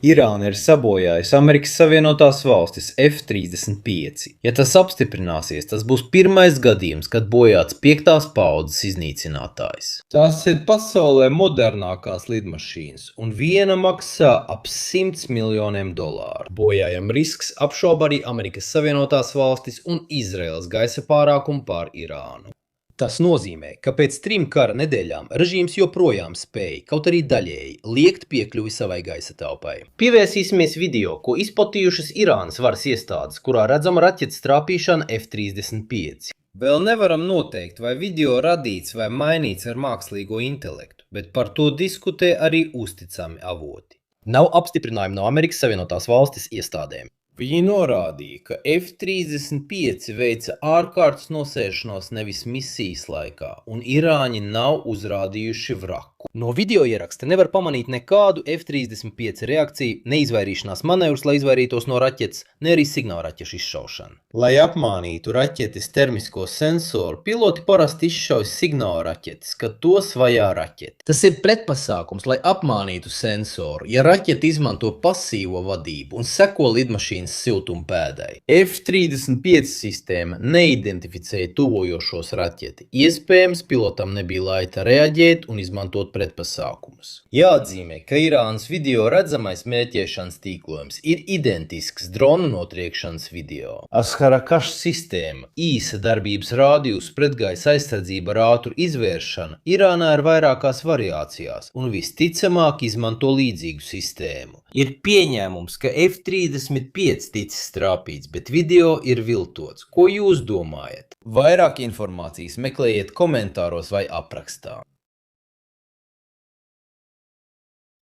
Irāna ir sabojājusi Amerikas Savienotās Valstis F-35. Ja tas apstiprināsies, tas būs pirmais gadījums, kad bojāts 5. paaudzes iznīcinātājs. Tās ir pasaulē modernākās lidmašīnas, un viena maksā ap $100 miljoniem. Bojājuma risks apšauba arī Amerikas Savienotās Valstis un Izraēlas gaisa pārākumu pār Irānu. Tas nozīmē, ka pēc 3 kara nedēļām režīms joprojām spēja, kaut arī daļēji, liekt piekļuvi savai gaisa telpai. Pievērsīsimies video, ko izplatījušas Irānas varas iestādes, kurā redzama raķetes trāpīšana F-35. Vēl nevaram noteikt, vai video radīts vai mainīts ar mākslīgo intelektu, bet par to diskutē arī uzticami avoti. Nav apstiprinājumu no Amerikas Savienotās Valstis iestādēm. Viņi norādīja, ka F-35 veica ārkārtas nosēšanos nevis misijas laikā, un irāņi nav uzrādījuši vraku. No video ieraksta nevar pamanīt nekādu F-35 reakciju, neizvairīšanās manevrus, lai izvairītos no raķetes, ne arī signālraķešu izšaušanu. Lai apmānītu raķetes termisko sensoru, piloti parasti izšauj signālraķetes, kad to svajā raķete. Tas ir pretpasākums, lai apmānītu sensoru, ja raķete izmanto pasīvo vadību un seko lidmašīnas siltumpēdai. F-35 sistēma neidentificēja tuvojošos raķeti. Iespējams, pilotam nebija laika reaģēt un izmantot pretpasākumus. Jāatzīmē, ka Irānas video redzamais mērķēšanas tīklojums ir identisks dronu notriekšanas video. Asharakash sistēma, īsa darbības rādījus, pretgaisa aizsardzība ar ātru izvēršanu Irānā ir vairākās variācijās un visticamāk izmanto līdzīgu sistēmu. Ir pieņēmums, ka F-35 ticis trāpīts, bet video ir viltots. Ko jūs domājat? Vairāk informācijas meklējiet komentāros vai aprakstā.